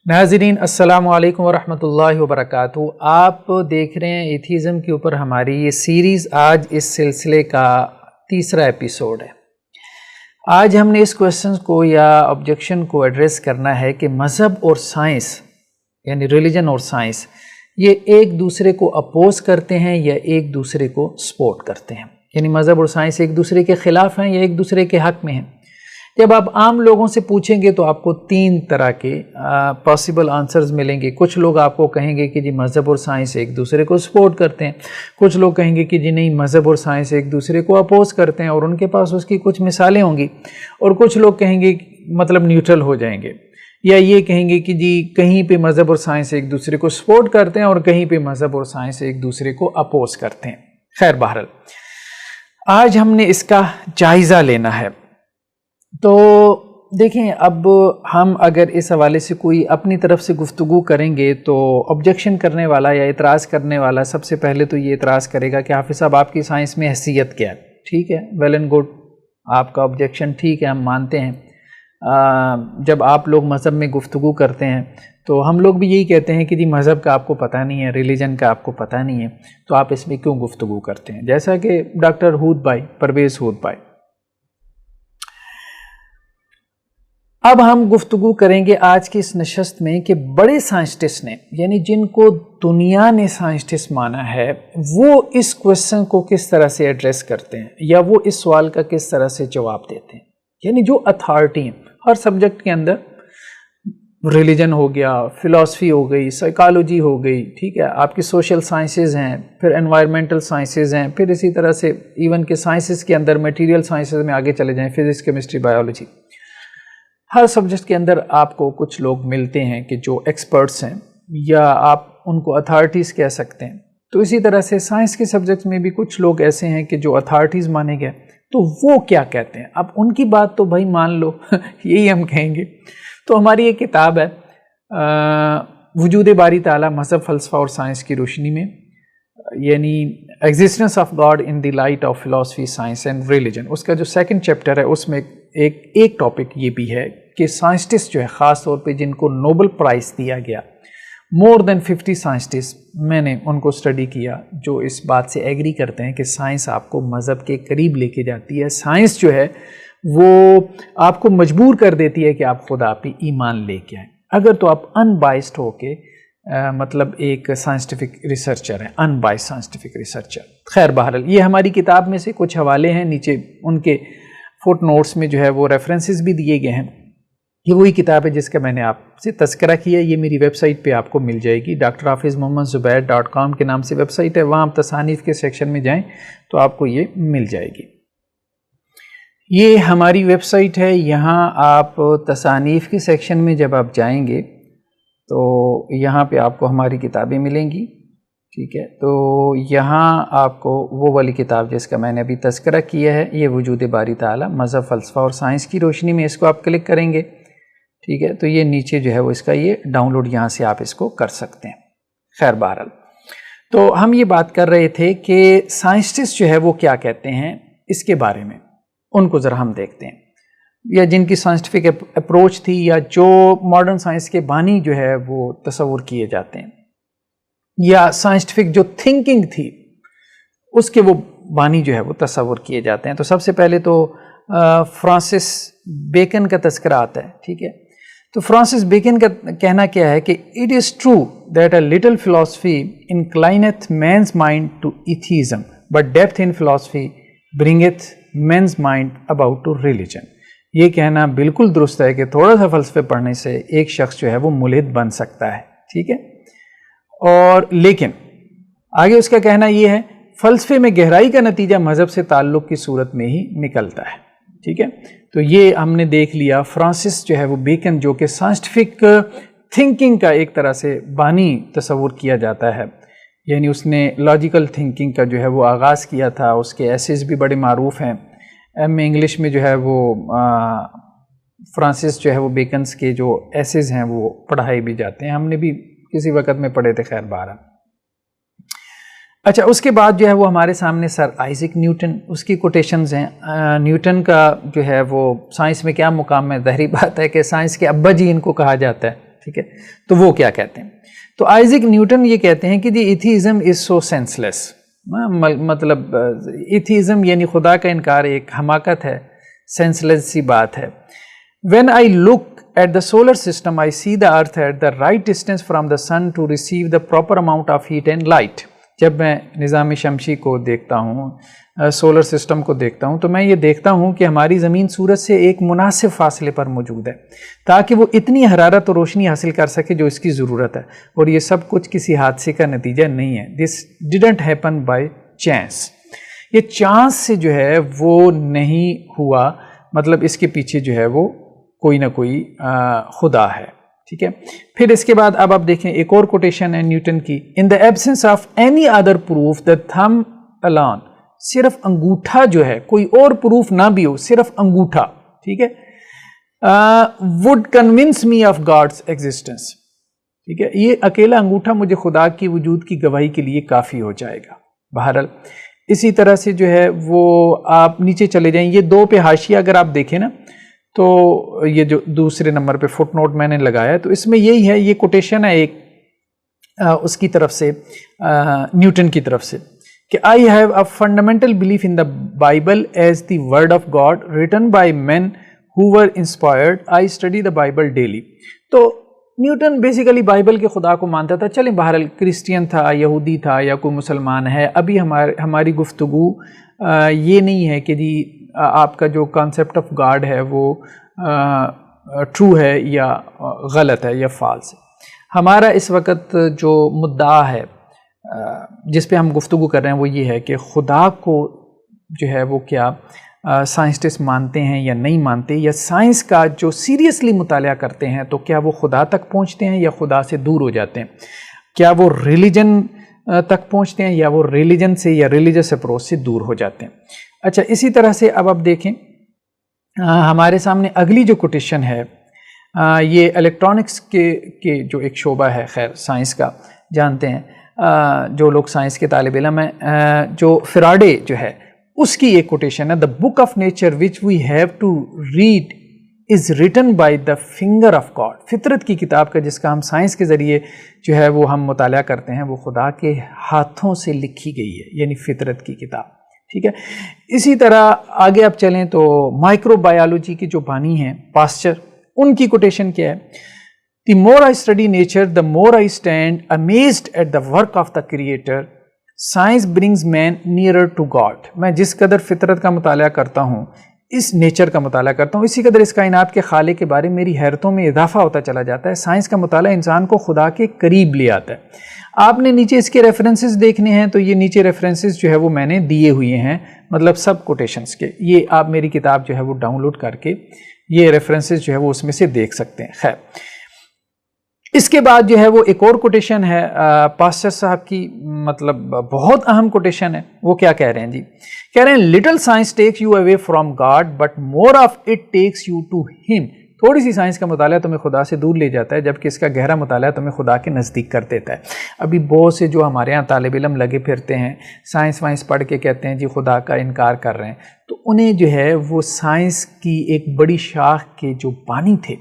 ناظرین السلام علیکم ورحمۃ اللہ وبرکاتہ۔ آپ دیکھ رہے ہیں ایتھیزم کے اوپر ہماری یہ سیریز، آج اس سلسلے کا تیسرا ایپیسوڈ ہے۔ آج ہم نے اس کویسچن کو یا آبجیکشن کو ایڈریس کرنا ہے کہ مذہب اور سائنس یعنی ریلیجن اور سائنس یہ ایک دوسرے کو اپوز کرتے ہیں یا ایک دوسرے کو سپورٹ کرتے ہیں، یعنی مذہب اور سائنس ایک دوسرے کے خلاف ہیں یا ایک دوسرے کے حق میں ہیں۔ جب آپ عام لوگوں سے پوچھیں گے تو آپ کو تین طرح کے پاسبل آنسرز ملیں گے۔ کچھ لوگ آپ کو کہیں گے کہ جی مذہب اور سائنس ایک دوسرے کو سپورٹ کرتے ہیں، کچھ لوگ کہیں گے کہ جی نہیں مذہب اور سائنس ایک دوسرے کو اپوز کرتے ہیں اور ان کے پاس اس کی کچھ مثالیں ہوں گی، اور کچھ لوگ کہیں گے مطلب نیوٹرل ہو جائیں گے، یا یہ کہیں گے کہ جی کہیں پہ مذہب اور سائنس ایک دوسرے کو سپورٹ کرتے ہیں اور کہیں پہ مذہب اور سائنس ایک دوسرے کو اپوز کرتے ہیں۔ خیر بہرحال آج ہم نے اس کا جائزہ لینا ہے۔ تو دیکھیں، اب ہم اگر اس حوالے سے کوئی اپنی طرف سے گفتگو کریں گے تو آبجیکشن کرنے والا یا اعتراض کرنے والا سب سے پہلے تو یہ اعتراض کرے گا کہ حافظ صاحب آپ کی سائنس میں حیثیت کیا ہے؟ ٹھیک ہے، ویل اینڈ گڈ، آپ کا آبجیکشن ٹھیک ہے، ہم مانتے ہیں۔ جب آپ لوگ مذہب میں گفتگو کرتے ہیں تو ہم لوگ بھی یہی کہتے ہیں کہ جی مذہب کا آپ کو پتہ نہیں ہے، ریلیجن کا آپ کو پتہ نہیں ہے، تو آپ اس میں کیوں گفتگو کرتے ہیں؟ جیسا کہ ڈاکٹر ہود بھائی، پرویز ہود بھائی۔ اب ہم گفتگو کریں گے آج کی اس نشست میں کہ بڑے سائنسٹسٹ نے، یعنی جن کو دنیا نے سائنسٹسٹ مانا ہے، وہ اس کویسچن کو کس طرح سے ایڈریس کرتے ہیں یا وہ اس سوال کا کس طرح سے جواب دیتے ہیں۔ یعنی جو اتھارٹی ہیں ہر سبجیکٹ کے اندر، ریلیجن ہو گیا، فلاسفی ہو گئی، سائیکالوجی ہو گئی، ٹھیک ہے، آپ کی سوشل سائنسز ہیں، پھر انوائرمنٹل سائنسز ہیں، پھر اسی طرح سے ایون کہ سائنسز کے اندر میٹیریل سائنسز میں آگے چلے جائیں، فزکس، کیمسٹری، بایولوجی، ہر سبجیکٹ کے اندر آپ کو کچھ لوگ ملتے ہیں کہ جو ایکسپرٹس ہیں یا آپ ان کو اتھارٹیز کہہ سکتے ہیں۔ تو اسی طرح سے سائنس کے سبجیکٹس میں بھی کچھ لوگ ایسے ہیں کہ جو اتھارٹیز مانے گئے، تو وہ کیا کہتے ہیں؟ اب ان کی بات تو بھائی مان لو یہی ہم کہیں گے۔ تو ہماری یہ کتاب ہے وجود باری تعالیٰ مذہب، فلسفہ اور سائنس کی روشنی میں، یعنی existence of God in the light of philosophy, science and religion. اس کا جو سیکنڈ چیپٹر ہے اس میں ایک ٹاپک یہ بھی ہے کہ سائنسٹسٹ جو ہے، خاص طور پہ جن کو نوبل پرائز دیا گیا، مور دین 50 سائنسٹسٹ میں نے ان کو اسٹڈی کیا جو اس بات سے ایگری کرتے ہیں کہ سائنس آپ کو مذہب کے قریب لے کے جاتی ہے۔ سائنس جو ہے وہ آپ کو مجبور کر دیتی ہے کہ آپ خدا پہ ایمان لے کے آئیں، اگر تو آپ ان بائسڈ ہو کے مطلب ایک سائنسٹیفک ریسرچر ہے، ان بائسڈ سائنسٹیفک ریسرچر۔ خیر بہرحال یہ ہماری کتاب میں سے کچھ حوالے ہیں، نیچے ان کے فٹ نوٹس میں جو ہے وہ ریفرنسز بھی دیے گئے ہیں۔ یہ وہی کتاب ہے جس کا میں نے آپ سے تذکرہ کیا، یہ میری ویب سائٹ پہ آپ کو مل جائے گی، drhafizmohammadzubیر.com کے نام سے ویب سائٹ ہے، وہاں آپ تصانیف کے سیکشن میں جائیں تو آپ کو یہ مل جائے گی۔ یہ ہماری ویب سائٹ ہے، یہاں آپ تصانیف کے سیکشن میں جب آپ جائیں گے تو یہاں پہ آپ کو ہماری کتابیں ملیں گی، ٹھیک ہے۔ تو یہاں آپ کو وہ والی کتاب جس کا میں نے ابھی تذکرہ کیا ہے، یہ وجود باری تعالیٰ مذہب، فلسفہ اور سائنس کی روشنی میں، اس کو آپ کلک کریں گے، ٹھیک ہے، تو یہ نیچے جو ہے وہ اس کا یہ ڈاؤن لوڈ یہاں سے آپ اس کو کر سکتے ہیں۔ خیر بہرحال تو ہم یہ بات کر رہے تھے کہ سائنسٹسٹ جو ہے وہ کیا کہتے ہیں اس کے بارے میں، ان کو ذرا ہم دیکھتے ہیں، یا جن کی سائنسٹیفک اپروچ تھی یا جو ماڈرن سائنس کے بانی جو ہے وہ تصور کیے جاتے ہیں، یا سائنسٹیفک جو تھنکنگ تھی اس کے وہ بانی جو ہے وہ تصور کیے جاتے ہیں۔ تو سب سے پہلے تو فرانسس بیکن کا تذکرہ آتا ہے، ٹھیک ہے۔ تو فرانسس بیکن کا کہنا کیا ہے کہ it is true that a little philosophy inclineth man's mind to atheism but depth in philosophy bringeth men's mind about to religion. یہ کہنا بالکل درست ہے کہ تھوڑا سا فلسفے پڑھنے سے ایک شخص جو ہے وہ ملحد بن سکتا ہے، ٹھیک ہے۔ اور لیکن آگے اس کا کہنا یہ ہے فلسفے میں گہرائی کا نتیجہ مذہب سے تعلق کی صورت میں ہی نکلتا ہے، ٹھیک ہے۔ تو یہ ہم نے دیکھ لیا فرانسس جو ہے وہ بیکن، جو کہ سائنسٹیفک تھنکنگ کا ایک طرح سے بانی تصور کیا جاتا ہے، یعنی اس نے لاجیکل تھنکنگ کا جو ہے وہ آغاز کیا تھا، اس کے ایسیز بھی بڑے معروف ہیں، انگلش میں جو ہے وہ فرانسس جو ہے وہ بیکنس کے جو ایسیز ہیں وہ پڑھائے بھی جاتے ہیں، ہم نے بھی کسی وقت میں پڑھے تھے۔ خیر بہرحال اچھا، اس کے بعد جو ہے وہ ہمارے سامنے سر آئزک نیوٹن، اس کی کوٹیشنز ہیں۔ نیوٹن کا جو ہے وہ سائنس میں کیا مقام ہے؟ ظاہری بات ہے کہ سائنس کے ابا جی ان کو کہا جاتا ہے، ٹھیک ہے. تو وہ کیا کہتے ہیں؟ تو آئزیک نیوٹن یہ کہتے ہیں کہ دی ایتھیزم از سو سینس لیس. مطلب ایتھیزم یعنی خدا کا انکار ایک حماقت ہے، سینس لیس سی بات ہے. When I look at the solar system, I see the earth at the right distance from the sun to receive the proper amount of heat and light. جب میں نظام شمسی کو دیکھتا ہوں، سولر سسٹم کو دیکھتا ہوں، تو میں یہ دیکھتا ہوں کہ ہماری زمین سورج سے ایک مناسب فاصلے پر موجود ہے تاکہ وہ اتنی حرارت اور روشنی حاصل کر سکے جو اس کی ضرورت ہے. اور یہ سب کچھ کسی حادثے کا نتیجہ نہیں ہے. This didn't happen by chance. یہ چانس سے جو ہے وہ نہیں ہوا، مطلب اس کے پیچھے جو ہے وہ کوئی نہ کوئی خدا ہے. ٹھیک ہے. پھر اس کے بعد اب آپ دیکھیں ایک اور کوٹیشن ہے نیوٹن کی. In the absence of any other proof the thumb alone, صرف انگوٹھا جو ہے، کوئی اور پروف نہ بھی ہو، صرف انگوٹھا، ٹھیک ہے، would convince me of God's existence. ٹھیک ہے، یہ اکیلا انگوٹھا مجھے خدا کی وجود کی گواہی کے لیے کافی ہو جائے گا. بہرحال اسی طرح سے جو ہے وہ آپ نیچے چلے جائیں، یہ دو پہ حاشیہ اگر آپ دیکھیں نا، تو یہ جو دوسرے نمبر پہ فٹ نوٹ میں نے لگایا، تو اس میں یہی ہے، یہ کوٹیشن ہے ایک اس کی طرف سے، نیوٹن کی طرف سے، کہ I have a fundamental belief in the Bible as the word of God written by men who were inspired. I study the Bible daily. تو نیوٹن بیسیکلی بائبل کے خدا کو مانتا تھا. چلیں بہرحال کرسچین تھا، یہودی تھا یا کوئی مسلمان ہے، ابھی ہماری گفتگو یہ نہیں ہے کہ جی آپ کا جو کانسیپٹ آف گاڈ ہے وہ ٹرو ہے یا غلط ہے یا فالس ہے. ہمارا اس وقت جو مدعا ہے جس پہ ہم گفتگو کر رہے ہیں وہ یہ ہے کہ خدا کو جو ہے وہ کیا سائنسٹسٹ مانتے ہیں یا نہیں مانتے، یا سائنس کا جو سیریسلی مطالعہ کرتے ہیں تو کیا وہ خدا تک پہنچتے ہیں یا خدا سے دور ہو جاتے ہیں، کیا وہ ریلیجن تک پہنچتے ہیں یا وہ ریلیجن سے یا ریلیجس اپروچ سے دور ہو جاتے ہیں. اچھا، اسی طرح سے اب آپ دیکھیں ہمارے سامنے اگلی جو کوٹیشن ہے، یہ الیکٹرانکس کے جو ایک شعبہ ہے، خیر سائنس کا جانتے ہیں جو لوگ سائنس کے طالب علم ہیں، جو فراڈے جو ہے اس کی ایک کوٹیشن ہے، the book of nature which we have to read is written by the finger of God. فطرت کی کتاب کا جس کا ہم سائنس کے ذریعے جو ہے وہ ہم مطالعہ کرتے ہیں، وہ خدا کے ہاتھوں سے لکھی گئی ہے، یعنی فطرت کی کتاب. ٹھیک ہے. اسی طرح آگے آپ چلیں تو مائکرو بایولوجی کے جو بانی ہیں پاسچر، ان کی کوٹیشن کیا ہے؟ The more I study nature, the more I stand amazed at the work of the creator. Science brings man nearer to God. میں جس قدر فطرت کا مطالعہ کرتا ہوں، اس نیچر کا مطالعہ کرتا ہوں، اسی قدر اس کائنات کے خالق کے بارے میں میری حیرتوں میں اضافہ ہوتا چلا جاتا ہے. سائنس کا مطالعہ انسان کو خدا کے قریب لے آتا ہے. آپ نے نیچے اس کے ریفرنسز دیکھنے ہیں، تو یہ نیچے ریفرنسز جو ہے وہ میں نے دیے ہوئے ہیں، مطلب سب کوٹیشنز کے. یہ آپ میری کتاب جو ہے وہ ڈاؤن لوڈ کر کے یہ ریفرنسز جو ہے وہ اس میں سے دیکھ سکتے ہیں. خیر، اس کے بعد جو ہے وہ ایک اور کوٹیشن ہے پاسچر صاحب کی، مطلب بہت اہم کوٹیشن ہے. وہ کیا کہہ رہے ہیں جی؟ کہہ رہے ہیں little science takes you away from God but more of it takes you to him. تھوڑی سی سائنس کا مطالعہ تمہیں خدا سے دور لے جاتا ہے، جبکہ اس کا گہرا مطالعہ تمہیں خدا کے نزدیک کر دیتا ہے. ابھی بہت سے جو ہمارے ہاں طالب علم لگے پھرتے ہیں، سائنس وائنس پڑھ کے کہتے ہیں جی خدا کا انکار کر رہے ہیں، تو انہیں جو ہے وہ سائنس کی ایک بڑی شاخ کے جو بانی تھے،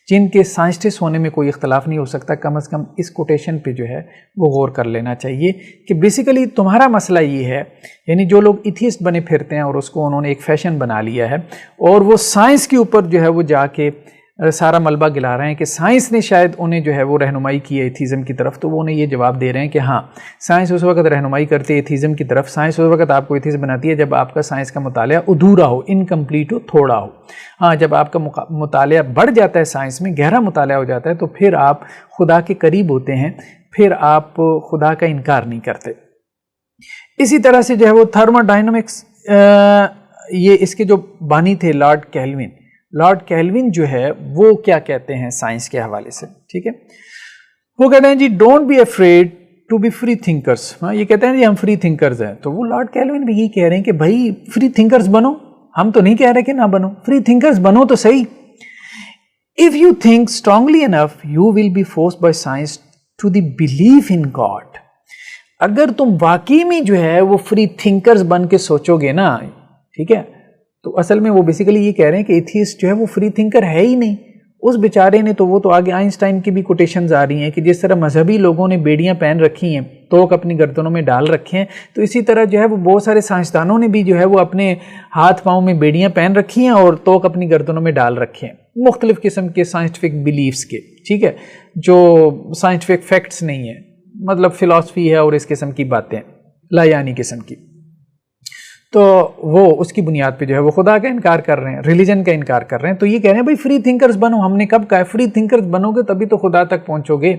جن کے سائنسٹسٹ ہونے میں کوئی اختلاف نہیں ہو سکتا، کم از کم اس کوٹیشن پہ جو ہے وہ غور کر لینا چاہیے کہ بیسیکلی تمہارا مسئلہ یہ ہے، یعنی جو لوگ ایتھیسٹ بنے پھرتے ہیں اور اس کو انہوں نے ایک فیشن بنا لیا ہے اور وہ سائنس کے اوپر جو ہے وہ جا کے سارا ملبہ گلا رہے ہیں کہ سائنس نے شاید انہیں جو ہے وہ رہنمائی کی ہے ایتھیزم کی طرف، تو وہ انہیں یہ جواب دے رہے ہیں کہ ہاں سائنس اس وقت رہنمائی کرتی ہے ایتھیزم کی طرف، سائنس اس وقت آپ کو ایتھیسٹ بناتی ہے جب آپ کا سائنس کا مطالعہ ادھورا ہو، انکمپلیٹ ہو، تھوڑا ہو. ہاں جب آپ کا مطالعہ بڑھ جاتا ہے، سائنس میں گہرا مطالعہ ہو جاتا ہے، تو پھر آپ خدا کے قریب ہوتے ہیں، پھر آپ خدا کا انکار نہیں کرتے. اسی طرح سے جو ہے وہ تھرموڈائنمکس، یہ اس کے جو بانی تھے لارڈ کیلوین، لارڈ کیلوین جو ہے وہ کیا کہتے ہیں سائنس کے حوالے سے؟ ٹھیک ہے، وہ کہتے ہیں جی don't be afraid to be free thinkers. ہاں یہ کہتے ہیں جی ہم فری تھنکرز ہیں، تو وہ لارڈ کیلوین بھی یہی کہہ رہے ہیں کہ بھائی فری تھنکرز بنو، ہم تو نہیں کہہ رہے کہ نہ بنو، فری تھنکرز بنو تو صحیح. If you think strongly enough you will be forced by science to the belief in God. اگر تم واقعی میں جو ہے وہ فری تھنکرز بن کے سوچو گے نا، ٹھیک ہے، تو اصل میں وہ بیسیکلی یہ کہہ رہے ہیں کہ ایتھیسٹ جو ہے وہ فری تھنکر ہے ہی نہیں، اس بیچارے نے تو وہ تو آگے آئنسٹائن کی بھی کوٹیشنز آ رہی ہیں کہ جس طرح مذہبی لوگوں نے بیڑیاں پہن رکھی ہیں، توق اپنی گردنوں میں ڈال رکھے ہیں، تو اسی طرح جو ہے وہ بہت سارے سائنسدانوں نے بھی جو ہے وہ اپنے ہاتھ پاؤں میں بیڑیاں پہن رکھی ہیں اور توق اپنی گردنوں میں ڈال رکھے ہیں، مختلف قسم کے سائنٹیفک بلیفز کے، ٹھیک ہے، جو سائنٹیفک فیکٹس نہیں ہیں، مطلب فلسفی ہے اور اس قسم کی باتیں لا یعنی قسم کی، تو وہ اس کی بنیاد پہ جو ہے وہ خدا کا انکار کر رہے ہیں، ریلیجن کا انکار کر رہے ہیں. تو یہ کہہ رہے ہیں بھائی فری تھنکرز بنو. ہم نے کب کہا ہے فری تھنکرز بنو گے تبھی تو خدا تک پہنچو گے.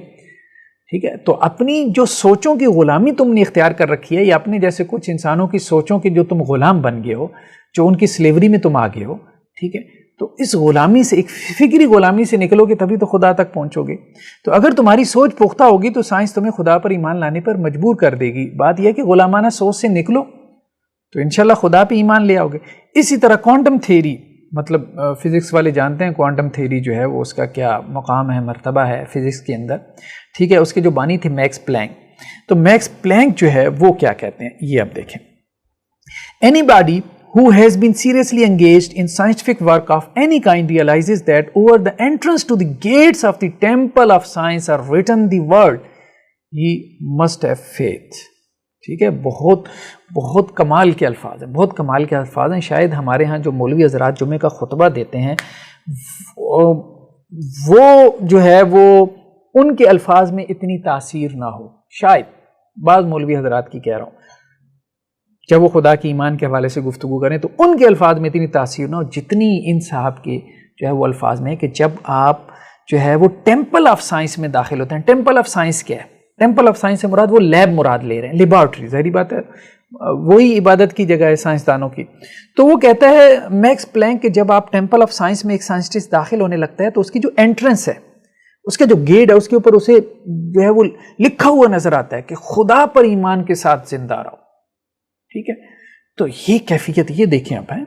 ٹھیک ہے، تو اپنی جو سوچوں کی غلامی تم نے اختیار کر رکھی ہے، یا اپنے جیسے کچھ انسانوں کی سوچوں کے جو تم غلام بن گئے ہو، جو ان کی سلیوری میں تم آ گئے ہو، ٹھیک ہے، تو اس غلامی سے، ایک فکری غلامی سے نکلو گے تبھی تو خدا تک پہنچو گے. تو اگر تمہاری سوچ پختہ ہوگی تو سائنس تمہیں خدا پر ایمان لانے پر مجبور کر دے گی. بات یہ ہے کہ غلامانہ سوچ سے نکلو تو انشاءاللہ خدا پہ ایمان لے آؤ گے. اسی طرح کوانٹم تھیوری، مطلب فزکس والے جانتے ہیں کوانٹم تھیوری جو ہے وہ اس کا کیا مقام ہے، مرتبہ ہے فزکس کے اندر. ٹھیک ہے، اس کے جو بانی تھے میکس پلانک. تو میکس پلانک جو ہے وہ کیا کہتے ہیں یہ اب دیکھیں. Any body who has been seriously engaged in scientific work of any kind realizes that over the entrance to the gates of the temple of science are written the word ye must have faith. ٹھیک ہے، بہت کمال کے الفاظ ہیں، بہت کمال کے الفاظ ہیں. شاید ہمارے ہاں جو مولوی حضرات جمعے کا خطبہ دیتے ہیں وہ جو ہے وہ ان کے الفاظ میں اتنی تاثیر نہ ہو. شاید بعض مولوی حضرات کی کہہ رہا ہوں، جب وہ خدا کی ایمان کے حوالے سے گفتگو کریں تو ان کے الفاظ میں اتنی تاثیر نہ ہو جتنی ان صاحب کے جو ہے وہ الفاظ میں ہے کہ جب آپ جو ہے وہ ٹیمپل آف سائنس میں داخل ہوتے ہیں. ٹیمپل آف سائنس کیا ہے؟ ٹیمپل آف سائنس سے مراد وہ لیب مراد لے رہے ہیں، لیبارٹری، ظاہری بات ہے وہی عبادت کی جگہ ہے سائنسدانوں کی. تو وہ کہتا ہے میکس پلانک کہ جب آپ ٹیمپل آف سائنس میں ایک سائنسٹسٹ داخل ہونے لگتا ہے تو اس کی جو انٹرنس ہے، اس کا جو گیٹ ہے، اس کے اوپر اسے جو ہے وہ لکھا ہوا نظر آتا ہے کہ خدا پر ایمان کے ساتھ زندہ رہو. ٹھیک ہے، تو یہ کیفیت یہ دیکھیں آپ ہیں.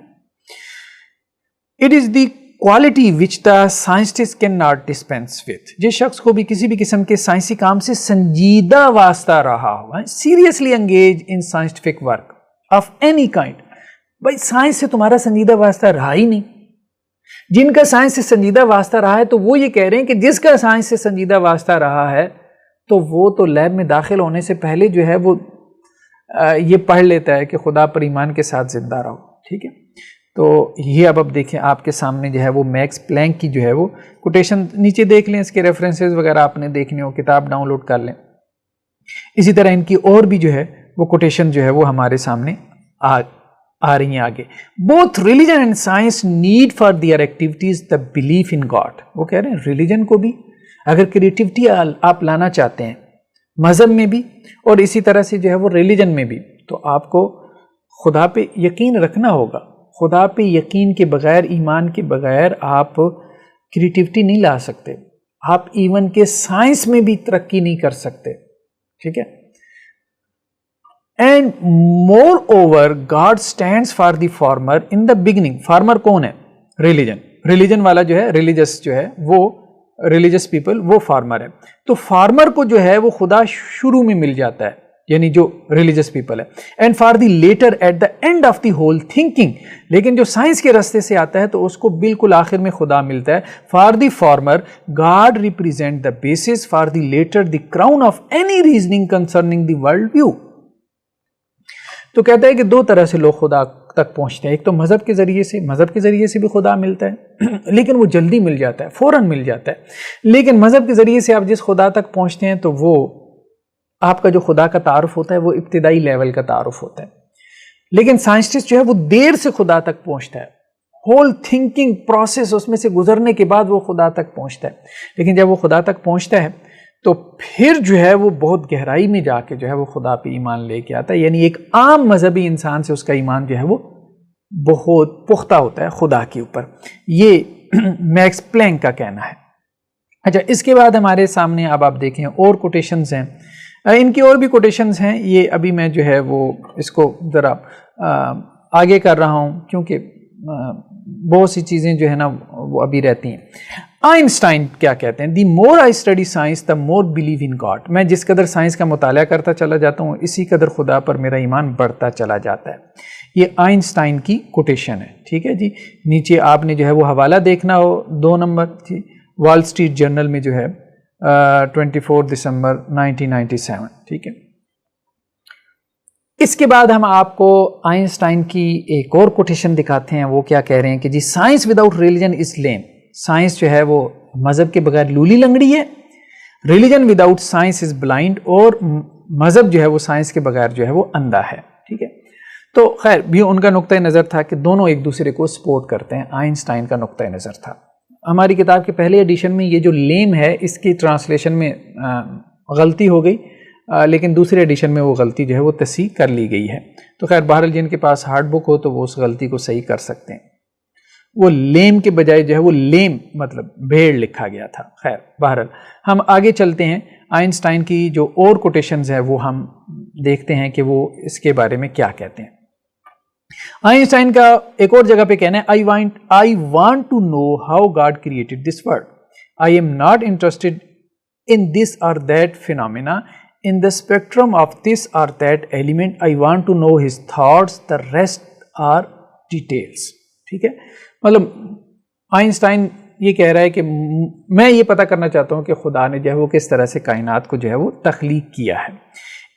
It is the quality which the scientist can not dispense with. جس شخص کو بھی کسی بھی قسم کے سائنسی کام سے سنجیدہ واسطہ رہا ہوا، seriously engage in scientific work of any kind. بھائی سائنس سے تمہارا سنجیدہ واسطہ رہا ہی نہیں. جن کا سائنس سے سنجیدہ واسطہ رہا ہے تو وہ یہ کہہ رہے ہیں کہ جس کا سائنس سے سنجیدہ واسطہ رہا ہے تو وہ تو لیب میں داخل ہونے سے پہلے جو ہے وہ یہ پڑھ لیتا ہے کہ خدا پر ایمان کے ساتھ زندہ رہو. ٹھیک ہے، تو یہ اب دیکھیں آپ کے سامنے جو ہے وہ میکس پلانک کی جو ہے وہ کوٹیشن نیچے دیکھ لیں، اس کے ریفرنسز وغیرہ آپ نے دیکھنے ہو، کتاب ڈاؤن لوڈ کر لیں. اسی طرح ان کی اور بھی جو ہے وہ کوٹیشن جو ہے وہ ہمارے سامنے آ رہی ہیں آگے. Both religion and science need for their activities the belief in God. وہ کہہ رہے ہیں ریلیجن کو بھی اگر کریٹیوٹی آپ لانا چاہتے ہیں مذہب میں بھی اور اسی طرح سے جو ہے وہ ریلیجن میں بھی، تو آپ کو خدا پہ یقین رکھنا ہوگا. خدا پہ یقین کے بغیر، ایمان کے بغیر آپ کریٹیوٹی نہیں لا سکتے. آپ ایون کے سائنس میں بھی ترقی نہیں کر سکتے. ٹھیک ہے، and moreover God stands for the farmer in the beginning. Farmer کون ہے؟ ریلیجن والا جو ہے، ریلیجس جو ہے وہ ریلیجس پیپل وہ فارمر ہے. تو فارمر کو جو ہے وہ خدا شروع میں مل جاتا ہے، یعنی جو ریلیجس پیپل ہے. And for the latter at the end of the whole thinking. لیکن جو سائنس کے راستے سے آتا ہے تو اس کو بالکل آخر میں خدا ملتا ہے. For the former God represent the basis, for the latter the crown of any reasoning concerning the world view. تو کہتا ہے کہ دو طرح سے لوگ خدا تک پہنچتے ہیں. ایک تو مذہب کے ذریعے سے بھی خدا ملتا ہے لیکن وہ جلدی مل جاتا ہے، فوراً مل جاتا ہے. لیکن مذہب کے ذریعے سے آپ جس خدا تک پہنچتے ہیں تو وہ آپ کا جو خدا کا تعارف ہوتا ہے وہ ابتدائی لیول کا تعارف ہوتا ہے. لیکن سائنسٹسٹ جو ہے وہ دیر سے خدا تک پہنچتا ہے، ہول تھنکنگ پروسیس اس میں سے گزرنے کے بعد وہ خدا تک پہنچتا ہے. لیکن جب وہ خدا تک پہنچتا ہے تو پھر جو ہے وہ بہت گہرائی میں جا کے جو ہے وہ خدا پہ ایمان لے کے آتا ہے. یعنی ایک عام مذہبی انسان سے اس کا ایمان جو ہے وہ بہت پختہ ہوتا ہے خدا کے اوپر. یہ میکس پلانک کا کہنا ہے. اچھا، اس کے بعد ہمارے سامنے اب آپ دیکھیں اور کوٹیشنز ہیں. ان کی اور بھی کوٹیشنز ہیں. یہ ابھی میں جو ہے وہ اس کو ذرا آگے کر رہا ہوں کیونکہ بہت سی چیزیں جو ہے نا وہ ابھی رہتی ہیں. آئنسٹائن کیا کہتے ہیں؟ The more I study science the more believe in God. میں جس قدر سائنس کا مطالعہ کرتا چلا جاتا ہوں اسی قدر خدا پر میرا ایمان بڑھتا چلا جاتا ہے. یہ آئنسٹائن کی کوٹیشن ہے. ٹھیک ہے جی، نیچے آپ نے جو ہے وہ حوالہ دیکھنا ہو 2 نمبر جی، وال اسٹریٹ جرنل میں جو ہے 24 دسمبر 1997. ٹھیک ہے. اس کے بعد ہم آپ کو آئنسٹائن کی ایک اور کوٹیشن دکھاتے ہیں. وہ کیا کہہ رہے ہیں کہ جی science without religion is lame. سائنس جو ہے وہ مذہب کے بغیر لولی لنگڑی ہے. Religion without science is blind. اور مذہب جو ہے وہ سائنس کے بغیر جو ہے وہ اندھا ہے. ٹھیک ہے. تو خیر بھی ان کا نقطۂ نظر تھا کہ دونوں ایک دوسرے کو سپورٹ کرتے ہیں. آئنسٹائن کا نقطۂ نظر تھا. ہماری کتاب کے پہلے ایڈیشن میں یہ جو لیم ہے اس کی ٹرانسلیشن میں غلطی ہو گئی، لیکن دوسرے ایڈیشن میں وہ غلطی جو ہے وہ تصحیح کر لی گئی ہے. تو خیر بہرحال جن کے پاس ہارڈ بک ہو تو وہ اس غلطی کو صحیح کر سکتے ہیں. وہ لیم کے بجائے جو ہے وہ لیم مطلب بھیڑ لکھا گیا تھا. خیر بہرحال ہم آگے چلتے ہیں. آئنسٹائن کی جو اور کوٹیشنز ہیں وہ ہم دیکھتے ہیں کہ وہ اس کے بارے میں کیا کہتے ہیں. آئنسٹائن کا ایک اور جگہ پہ کہنا ہے I want to know how God created this world. I am not interested in this or that phenomena, in the spectrum of this or that element. I want to know his thoughts, the rest are details. ٹھیک ہے. مطلب Einstein یہ کہہ رہا ہے کہ میں یہ پتہ کرنا چاہتا ہوں کہ خدا نے جو ہے وہ کس طرح سے کائنات کو جو ہے وہ تخلیق کیا ہے.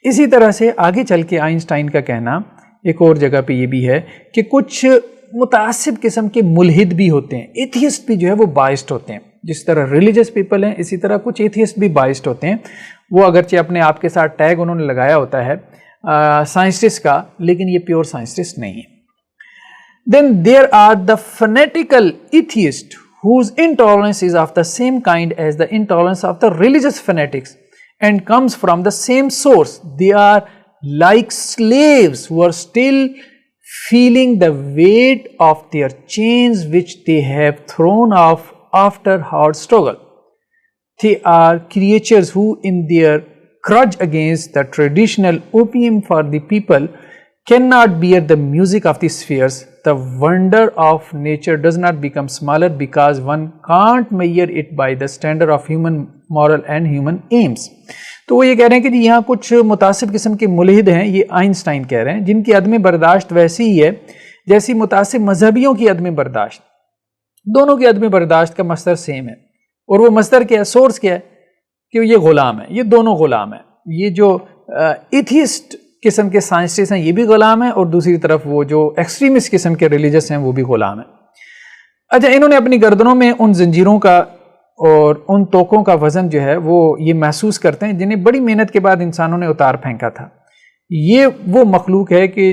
اسی طرح سے آگے چل کے آئنسٹائن کا کہنا ایک اور جگہ پہ یہ بھی ہے کہ کچھ متعصب قسم کے ملحد بھی ہوتے ہیں. ایتھیسٹ بھی جو ہے وہ بائسڈ ہوتے ہیں. جس طرح ریلیجس پیپل ہیں اسی طرح کچھ ایتھیسٹ بھی بائسڈ ہوتے ہیں. وہ اگرچہ اپنے آپ کے ساتھ ٹیگ انہوں نے لگایا ہوتا ہے سائنسٹسٹ کا، لیکن یہ پیور سائنسٹسٹ نہیں ہے. Then there are the fanatical atheists whose intolerance is of the same kind as the intolerance of the religious fanatics and comes from the same source. They are like slaves who are still feeling the weight of their chains which they have thrown off after hard struggle. They are creatures who in their grudge against the traditional opium for the people cannot bear the music of the spheres. The wonder of nature does not become smaller because one can't measure it by the standard of human moral and human aims. تو وہ یہ کہہ رہے ہیں کہ یہاں کچھ متعصب قسم کے ملحد ہیں، یہ آئنسٹائن کہہ رہے ہیں، جن کی عدم برداشت ویسی ہی ہے جیسی متعصب مذہبیوں کی عدم برداشت. دونوں کی عدم برداشت کا مصدر سیم ہے، اور وہ مصدر کیا ہے، سورس کیا ہے کہ یہ غلام ہے. یہ دونوں غلام ہیں. یہ جو ایتھیسٹ قسم کے سائنسٹسٹ ہیں یہ بھی غلام ہیں، اور دوسری طرف وہ جو ایکسٹریمسٹ قسم کے ریلیجس ہیں وہ بھی غلام ہیں. اچھا، انہوں نے اپنی گردنوں میں ان زنجیروں کا اور ان توقوں کا وزن جو ہے وہ یہ محسوس کرتے ہیں جنہیں بڑی محنت کے بعد انسانوں نے اتار پھینکا تھا. یہ وہ مخلوق ہے کہ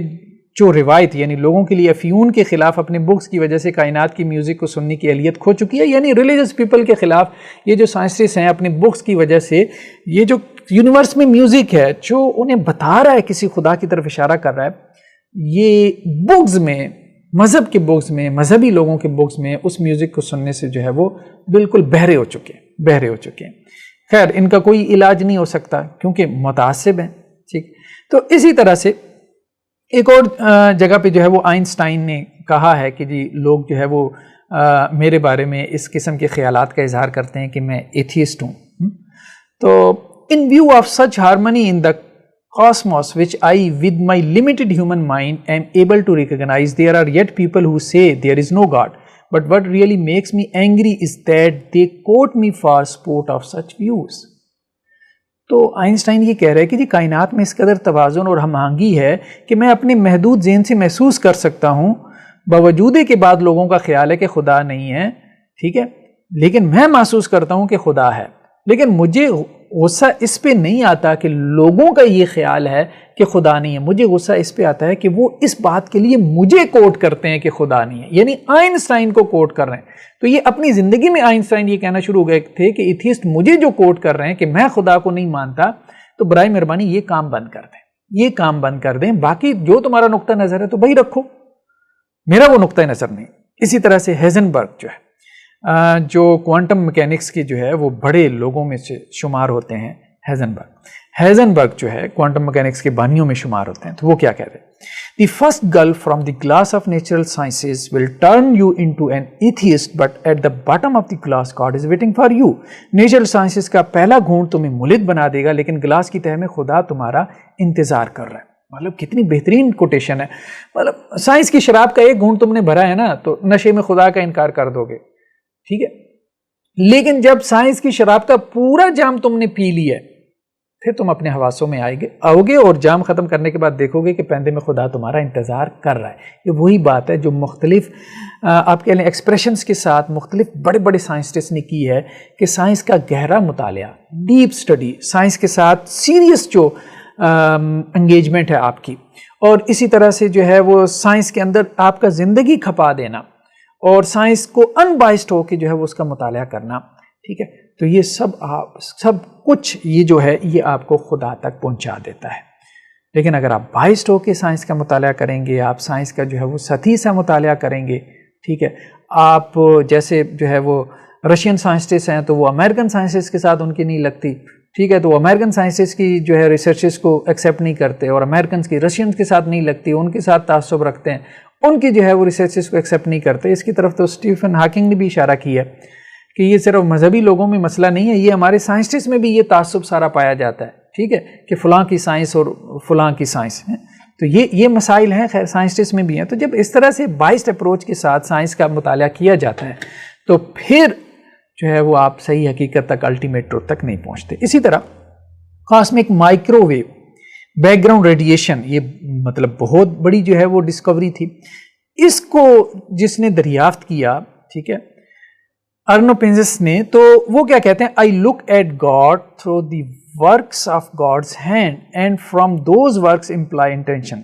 جو روایت یعنی لوگوں کے لیے افیون کے خلاف اپنے بکس کی وجہ سے کائنات کی میوزک کو سننے کی اہلیت کھو چکی ہے. یعنی ریلیجس پیپل کے خلاف یہ جو سائنسٹسٹ ہیں اپنے بکس کی وجہ سے یہ جو یونیورس میں میوزک ہے جو انہیں بتا رہا ہے کسی خدا کی طرف اشارہ کر رہا ہے، یہ بکس میں مذہب کے بکس میں مذہبی لوگوں کے بکس میں اس میوزک کو سننے سے جو ہے وہ بالکل بہرے ہو چکے ہیں. خیر ان کا کوئی علاج نہیں ہو سکتا کیونکہ متعصب ہیں. ٹھیک. تو اسی طرح سے ایک اور جگہ پہ جو ہے وہ آئنسٹائن نے کہا ہے کہ جی لوگ جو ہے وہ میرے بارے میں اس قسم کے خیالات کا اظہار کرتے ہیں کہ میں ایتھیسٹ ہوں. تو in view of such harmony in the cosmos which I with my limited human mind am able to recognize, there are yet people who say there is no God. But what really makes me angry is that they quote me for support of such views. تو Einstein یہ کہہ رہے ہیں کہ جی کائنات میں اس قدر توازن اور ہم آہنگی ہے کہ میں اپنے محدود ذہن سے محسوس کر سکتا ہوں باوجود کے بعد لوگوں کا خیال ہے کہ خدا نہیں ہے. ٹھیک ہے، لیکن میں محسوس کرتا ہوں کہ خدا ہے. لیکن مجھے غصہ اس پہ نہیں آتا کہ لوگوں کا یہ خیال ہے کہ خدا نہیں ہے. مجھے غصہ اس پہ آتا ہے کہ وہ اس بات کے لیے مجھے کوٹ کرتے ہیں کہ خدا نہیں ہے، یعنی آئنسٹائن کو کوٹ کر رہے ہیں. تو یہ اپنی زندگی میں آئنسٹائن یہ کہنا شروع ہو گئے تھے کہ ایتھیسٹ مجھے جو کوٹ کر رہے ہیں کہ میں خدا کو نہیں مانتا، تو برائے مہربانی یہ کام بند کر دیں. باقی جو تمہارا نقطہ نظر ہے تو بھائی رکھو، میرا وہ نقطہ نظر نہیں. اسی طرح سے ہیزنبرگ جو ہے جو کوانٹم میکینکس کی جو ہے وہ بڑے لوگوں میں سے شمار ہوتے ہیں، ہیزنبرگ جو ہے کوانٹم میکینکس کے بانیوں میں شمار ہوتے ہیں. تو وہ کیا کہتے ہیں؟ The first gulp from the glass of natural sciences will turn you into an atheist, but at the bottom of the glass God is waiting for you. Natural sciences کا پہلا گھونٹ تمہیں ملحد بنا دے گا، لیکن گلاس کی تہہ میں خدا تمہارا انتظار کر رہا ہے. مطلب کتنی بہترین کوٹیشن ہے. مطلب سائنس کی شراب کا ایک گھونٹ تم نے بھرا ہے نا، تو نشے میں خدا کا انکار کر دو گے. ٹھیک ہے، لیکن جب سائنس کی شراب کا پورا جام تم نے پی لیا ہے پھر تم اپنے حواسوں میں آؤ گے اور جام ختم کرنے کے بعد دیکھو گے کہ پیندے میں خدا تمہارا انتظار کر رہا ہے. یہ وہی بات ہے جو مختلف آپ کہہ لیں ایکسپریشنز کے ساتھ مختلف بڑے بڑے سائنسٹسٹ نے کی ہے کہ سائنس کا گہرا مطالعہ، ڈیپ سٹڈی، سائنس کے ساتھ سیریس جو انگیجمنٹ ہے آپ کی، اور اسی طرح سے جو ہے وہ سائنس کے اندر آپ کا زندگی کھپا دینا اور سائنس کو ان بائسڈ ہو کے جو ہے وہ اس کا مطالعہ کرنا. ٹھیک ہے، تو یہ سب کچھ یہ جو ہے یہ آپ کو خدا تک پہنچا دیتا ہے. لیکن اگر آپ بائسڈ ہو کے سائنس کا مطالعہ کریں گے، آپ سائنس کا جو ہے وہ سطحی سا مطالعہ کریں گے، ٹھیک ہے، آپ جیسے جو ہے وہ رشین سائنسٹسٹ ہیں تو وہ امریکن سائنسٹسٹ کے ساتھ ان کی نہیں لگتی، ٹھیک ہے، تو وہ امریکن سائنسسٹ کی جو ہے ریسرچز کو ایکسیپٹ نہیں کرتے، اور امریکنز کی رشینز کے ساتھ نہیں لگتی، ان کے ساتھ تعصب رکھتے ہیں، ان کی جو ہے وہ ریسرچز کو ایکسیپٹ نہیں کرتے. اس کی طرف تو اسٹیفن ہاکنگ نے بھی اشارہ کیا ہے کہ یہ صرف مذہبی لوگوں میں مسئلہ نہیں ہے، یہ ہمارے سائنسٹسٹ میں بھی یہ تعصب سارا پایا جاتا ہے. ٹھیک ہے، کہ فلاں کی سائنس اور فلاں کی سائنس ہے. تو یہ مسائل ہیں، خیر سائنسٹسٹ میں بھی ہیں. تو جب اس طرح سے بائسڈ اپروچ کے ساتھ سائنس کا مطالعہ کیا جاتا ہے تو پھر جو ہے وہ آپ صحیح حقیقت تک، الٹیمیٹ ٹروتھ تک نہیں پہنچتے. اسی طرح cosmic microwave background radiation, یہ مطلب بہت بڑی جو ہے وہ ڈسکوری تھی. اس کو جس نے دریافت کیا، ٹھیک ہے، ارنو پینزس نے، تو وہ کیا کہتے ہیں، I look at God through the works of God's hand and from those works employ intention,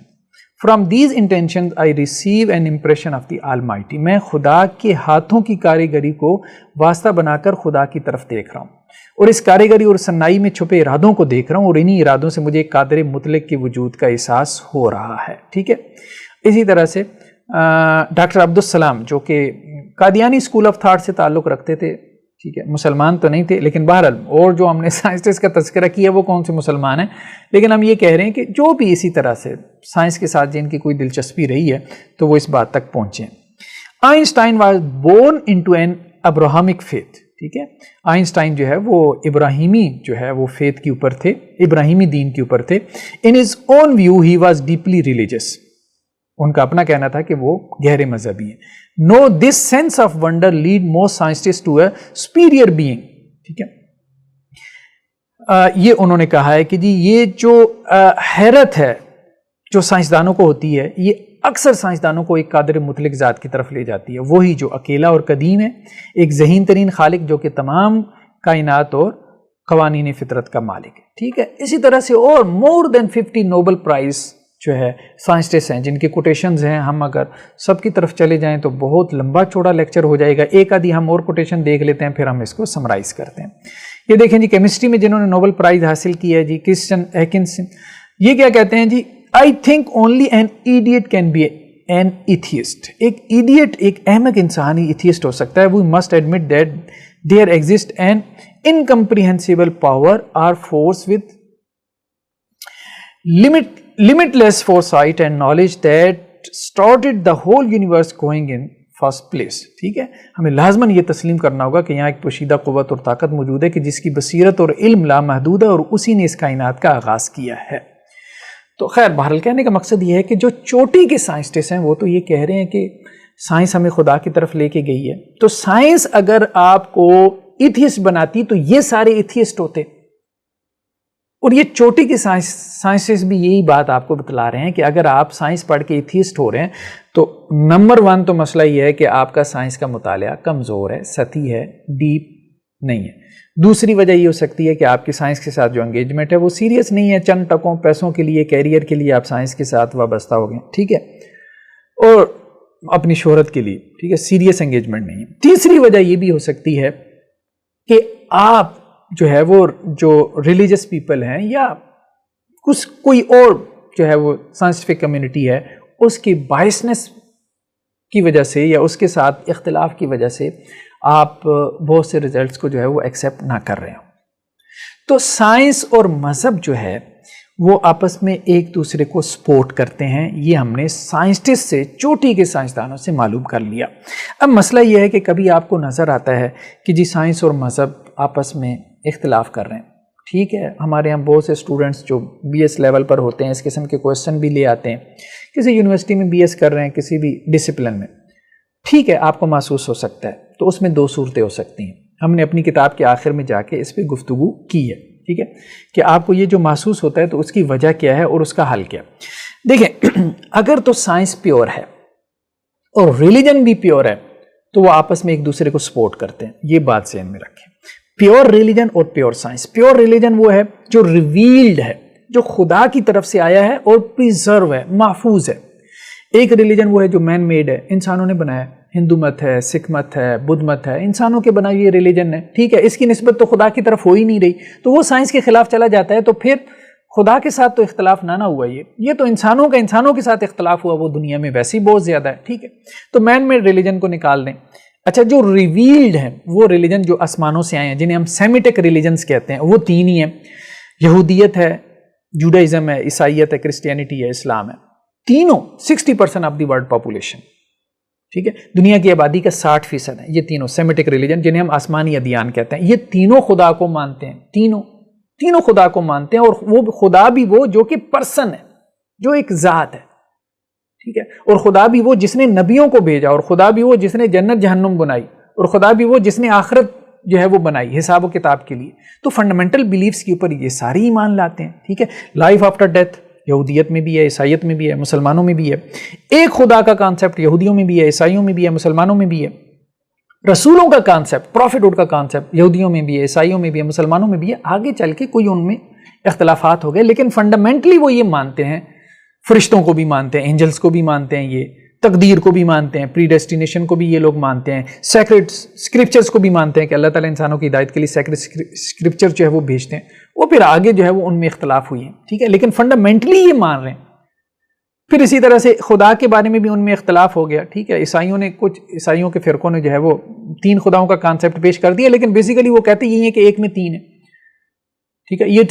from these intention I receive an impression of the Almighty. میں خدا کے ہاتھوں کی کاریگری کو واسطہ بنا کر خدا کی طرف دیکھ رہا ہوں، اور اس کاریگری اور صنائی میں چھپے ارادوں کو دیکھ رہا ہوں، اور انہی ارادوں سے مجھے ایک قادر مطلق کے وجود کا احساس ہو رہا ہے. ٹھیک ہے، اسی طرح سے ڈاکٹر عبدالسلام جو کہ قادیانی اسکول آف تھاٹ سے تعلق رکھتے تھے، ٹھیک ہے، مسلمان تو نہیں تھے، لیکن بہرحال اور جو ہم نے سائنسٹسٹ کا تذکرہ کیا وہ کون سے مسلمان ہیں، لیکن ہم یہ کہہ رہے ہیں کہ جو بھی اسی طرح سے سائنس کے ساتھ جن کی کوئی دلچسپی رہی ہے تو وہ اس بات تک پہنچے. Einstein was born into an Abrahamic faith. ٹھیک ہے، آئنسٹائن جو ہے وہ ابراہیمی جو ہے وہ فیتھ کے اوپر تھے، ابراہیمی دین کے اوپر تھے. In his own view he was deeply religious. ان کا اپنا کہنا تھا کہ وہ گہرے مذہبی ہیں. No this sense of wonder lead most scientist to a superior being. ٹھیک ہے، یہ انہوں نے کہا ہے کہ جی یہ جو حیرت ہے جو سائنسدانوں کو ہوتی ہے، یہ اکثر سائنسدانوں کو ایک قادر مطلق ذات کی طرف لے جاتی ہے، وہی جو اکیلا اور قدیم ہے، ایک ذہین ترین خالق جو کہ تمام کائنات اور قوانین فطرت کا مالک ہے. ٹھیک ہے، اسی طرح سے اور مور دین 50 نوبل پرائز جو ہے سائنسٹسٹ ہیں جن کی کوٹیشنز ہیں. ہم اگر سب کی طرف چلے جائیں تو بہت لمبا چوڑا لیکچر ہو جائے گا. ایک آدھی ہم اور کوٹیشن دیکھ لیتے ہیں پھر ہم اس کو سمرائز کرتے ہیں. یہ دیکھیں جی، کیمسٹری میں جنہوں نے نوبل پرائز حاصل کیا ہے جی، کرسچن ایکنسن، یہ کیا کہتے ہیں جی، I think only an idiot can be an atheist. ایک ایڈیٹ، ایک احمق انسان ہی ایتھیسٹ ہو سکتا ہے. We must admit that there exist an incomprehensible power or force with limitless foresight and knowledge that started the whole universe going in first place. ٹھیک ہے، ہمیں لازماً یہ تسلیم کرنا ہوگا کہ یہاں ایک پوشیدہ قوت اور طاقت موجود ہے کہ جس کی بصیرت اور علم لامحدود ہے، اور اسی نے اس کائنات کا آغاز کیا ہے. تو خیر بہرحال کہنے کا مقصد یہ ہے کہ جو چوٹی کے سائنسٹسٹ ہیں وہ تو یہ کہہ رہے ہیں کہ سائنس ہمیں خدا کی طرف لے کے گئی ہے. تو سائنس اگر آپ کو ایتھیسٹ بناتی تو یہ سارے ایتھیسٹ ہوتے، اور یہ چوٹی کے سائنسز بھی یہی بات آپ کو بتلا رہے ہیں کہ اگر آپ سائنس پڑھ کے ایتھیسٹ ہو رہے ہیں تو نمبر 1 تو مسئلہ یہ ہے کہ آپ کا سائنس کا مطالعہ کمزور ہے، سطحی ہے، ڈیپ نہیں ہے. دوسری وجہ یہ ہو سکتی ہے کہ آپ کی سائنس کے ساتھ جو انگیجمنٹ ہے وہ سیریس نہیں ہے، چند ٹکوں پیسوں کے لیے، کیریئر کے لیے آپ سائنس کے ساتھ وابستہ ہو گئے، ٹھیک ہے، اور اپنی شہرت کے لیے، ٹھیک ہے، سیریس انگیجمنٹ نہیں ہے. تیسری وجہ یہ بھی ہو سکتی ہے کہ آپ جو ہے وہ جو ریلیجس پیپل ہیں یا کوئی اور جو ہے وہ سائنٹیفک کمیونٹی ہے، اس کی بائسنس کی وجہ سے یا اس کے ساتھ اختلاف کی وجہ سے آپ بہت سے ریزلٹس کو جو ہے وہ ایکسیپٹ نہ کر رہے ہوں. تو سائنس اور مذہب جو ہے وہ آپس میں ایک دوسرے کو سپورٹ کرتے ہیں. یہ ہم نے سائنسٹسٹ سے، چوٹی کے سائنسدانوں سے معلوم کر لیا. اب مسئلہ یہ ہے کہ کبھی آپ کو نظر آتا ہے کہ جی سائنس اور مذہب آپس میں اختلاف کر رہے ہیں، ٹھیک ہے. ہمارے یہاں بہت سے اسٹوڈنٹس جو بی ایس لیول پر ہوتے ہیں اس قسم کے کویسچن بھی لے آتے ہیں، کسی یونیورسٹی میں بی ایس کر رہے ہیں کسی بھی ڈسپلن میں، ٹھیک ہے، آپ کو محسوس ہو سکتا ہے. تو اس میں 2 صورتیں ہو سکتی ہیں. ہم نے اپنی کتاب کے آخر میں جا کے اس پہ گفتگو کی ہے، ٹھیک ہے، کہ آپ کو یہ جو محسوس ہوتا ہے تو اس کی وجہ کیا ہے اور اس کا حل کیا۔ دیکھیں اگر تو سائنس پیور ہے اور ریلیجن بھی پیور ہے تو وہ آپس میں ایک دوسرے کو سپورٹ کرتے ہیں، یہ بات ذہن میں رکھیں۔ پیور ریلیجن اور پیور سائنس، پیور ریلیجن وہ ہے جو ریویلڈ ہے، جو خدا کی طرف سے آیا ہے اور پریزرو ہے، محفوظ ہے۔ ایک ریلیجن وہ ہے جو مین میڈ ہے، انسانوں نے بنایا، ہندو مت ہے، سکھ مت ہے، بدھ مت ہے، انسانوں کے بنائی یہ ریلیجن ہے، ٹھیک ہے، اس کی نسبت تو خدا کی طرف ہو ہی نہیں رہی، تو وہ سائنس کے خلاف چلا جاتا ہے، تو پھر خدا کے ساتھ تو اختلاف نہ ہوا، یہ تو انسانوں کا انسانوں کے ساتھ اختلاف ہوا، وہ دنیا میں ویسے ہی بہت زیادہ ہے، ٹھیک ہے۔ تو مین میڈ ریلیجن کو نکال دیں۔ اچھا، جو ریویلڈ ہیں وہ ریلیجن جو آسمانوں سے آئے ہیں، جنہیں ہم سیمیٹک ریلیجنز کہتے ہیں، وہ تین ہی ہیں، یہودیت ہے، جوڈائزم ہے، عیسائیت ہے، کرسچینٹی ہے، اسلام ہے، تینوں 60% آف دی ورلڈ پاپولیشن، ٹھیک ہے، دنیا کی آبادی کا 60% ہے، یہ تینوں سیمیٹک ریلیجن جنہیں ہم آسمانی ادیان کہتے ہیں، یہ تینوں خدا کو مانتے ہیں، تینوں خدا کو مانتے ہیں، اور وہ خدا بھی وہ جو کہ پرسن ہے، جو ایک ذات ہے، ٹھیک ہے، اور خدا بھی وہ جس نے نبیوں کو بھیجا، اور خدا بھی وہ جس نے جنت جہنم بنائی، اور خدا بھی وہ جس نے آخرت جو ہے وہ بنائی حساب و کتاب کے لیے۔ تو فنڈامنٹل بیلیفز کے اوپر یہ ساری ایمان لاتے ہیں، ٹھیک ہے، لائف آفٹر ڈیتھ یہودیت میں بھی ہے، عیسائیت میں بھی ہے، مسلمانوں میں بھی ہے، ایک خدا کا کانسیپٹ یہودیوں میں بھی ہے، عیسائیوں میں بھی ہے، مسلمانوں میں بھی ہے، رسولوں کا کانسیپٹ، پروفیٹہوڈ کا کانسیپٹ یہودیوں میں بھی ہے، عیسائیوں میں بھی ہے، مسلمانوں میں بھی ہے۔ آگے چل کے کوئی ان میں اختلافات ہو گئے، لیکن فنڈامنٹلی وہ یہ مانتے ہیں، فرشتوں کو بھی مانتے ہیں، اینجلز کو بھی مانتے ہیں، یہ تقدیر کو بھی مانتے ہیں، پری ڈیسٹینیشن کو بھی یہ لوگ مانتے ہیں، سیکرڈ اسکرپچرز کو بھی مانتے ہیں کہ اللہ تعالیٰ انسانوں کی ہدایت کے لیے سیکرڈ اسکرپچر جو ہے وہ بھیجتے ہیں۔ وہ پھر آگے جو ہے وہ ان میں اختلاف ہوئی ہیں، ٹھیک ہے، لیکن فنڈامنٹلی یہ مان رہے ہیں۔ پھر اسی طرح سے خدا کے بارے میں بھی ان میں اختلاف ہو گیا، ٹھیک ہے، عیسائیوں کے فرقوں نے جو ہے وہ 3 خداؤں کا کانسیپٹ پیش کر دیا، لیکن بیسیکلی وہ کہتے یہ ہیں کہ ایک میں 3 ہے، ٹھیک ہے۔ یہ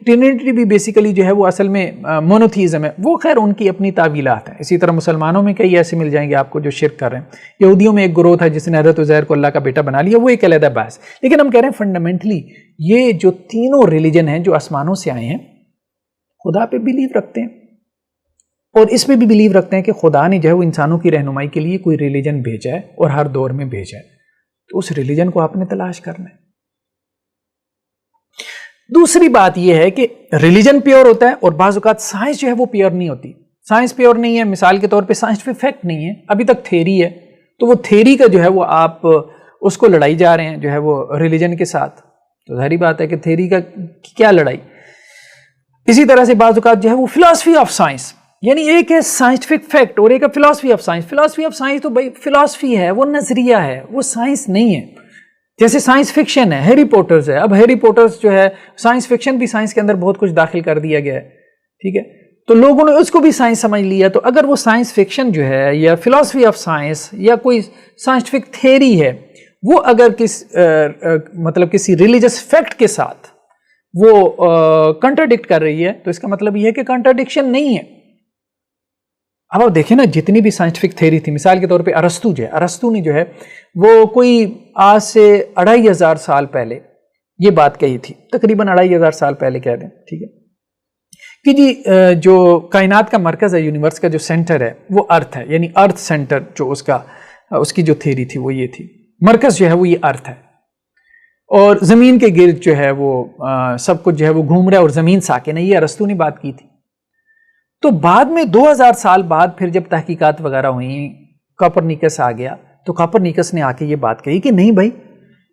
ٹرینیٹی بھی بیسیکلی جو ہے وہ اصل میں مونوتھیزم ہے، وہ خیر ان کی اپنی تعویلات ہیں۔ اسی طرح مسلمانوں میں کئی ایسے مل جائیں گے آپ کو جو شرک کر رہے ہیں، یہودیوں میں ایک گروہ تھا جس نے حضرت عزیر کو اللہ کا بیٹا بنا لیا، وہ ایک علیحدہ بحث، لیکن ہم کہہ رہے ہیں فنڈامنٹلی یہ جو تینوں ریلیجن ہیں جو آسمانوں سے آئے ہیں، خدا پہ بلیو رکھتے ہیں، اور اس پہ بھی بلیو رکھتے ہیں کہ خدا نے جو ہے وہ انسانوں کی رہنمائی کے لیے کوئی ریلیجن بھیجا ہے اور ہر دور میں بھیجا ہے، تو اس ریلیجن کو آپ نے تلاش کرنا ہے۔ دوسری بات یہ ہے کہ ریلیجن پیور ہوتا ہے، اور بعض اوقات سائنس جو ہے وہ پیور نہیں ہوتی۔ سائنس پیور نہیں ہے، مثال کے طور پہ سائنٹیفک فیکٹ نہیں ہے، ابھی تک تھیری ہے، تو وہ تھیری کا جو ہے وہ آپ اس کو لڑائی جا رہے ہیں جو ہے وہ ریلیجن کے ساتھ، تو ظاہری بات ہے کہ تھیری کا کیا لڑائی۔ اسی طرح سے بعض اوقات جو ہے وہ فلاسفی آف سائنس، یعنی ایک ہے سائنٹیفک فیکٹ اور ایک ہے philosophy of science. Philosophy of science تو بھائی فلاسفی ہے، وہ نظریہ ہے، وہ سائنس نہیں ہے۔ جیسے سائنس فکشن ہے، ہیری پوٹرز ہے، اب ہیری پوٹرز جو ہے سائنس فکشن بھی سائنس کے اندر بہت کچھ داخل کر دیا گیا ہے، ٹھیک ہے، تو لوگوں نے اس کو بھی سائنس سمجھ لیا۔ تو اگر وہ سائنس فکشن جو ہے یا فلاسفی آف سائنس یا کوئی سائنٹیفک تھیری ہے، وہ اگر مطلب کسی ریلیجس فیکٹ کے ساتھ وہ کنٹراڈکٹ کر رہی ہے، تو اس کا مطلب یہ ہے کہ کنٹراڈکشن نہیں ہے۔ اب آپ دیکھیں نا، جتنی بھی سائنٹیفک تھیری تھی، مثال کے طور پہ ارسطو جو ہے، ارسطو نے جو ہے وہ کوئی آج سے 2500 سال پہلے یہ بات کہی تھی، تقریباً 2500 سال پہلے کہہ دیں، ٹھیک ہے، کہ جی جو کائنات کا مرکز ہے، یونیورس کا جو سینٹر ہے وہ ارتھ ہے، یعنی ارتھ سینٹر جو اس کی جو تھیری تھی وہ یہ تھی، مرکز جو ہے وہ یہ ارتھ ہے، اور زمین کے گرد جو ہے وہ سب کچھ جو ہے وہ گھوم رہا ہے، اور زمین ساکن ہے، یہ ارسطو نے بات کی تھی۔ تو بعد میں 2000 سال بعد پھر جب تحقیقات وغیرہ ہوئیں، کوپرنیکس آ گیا، تو کوپرنیکس نے آ کے یہ بات کہی کہ نہیں بھائی،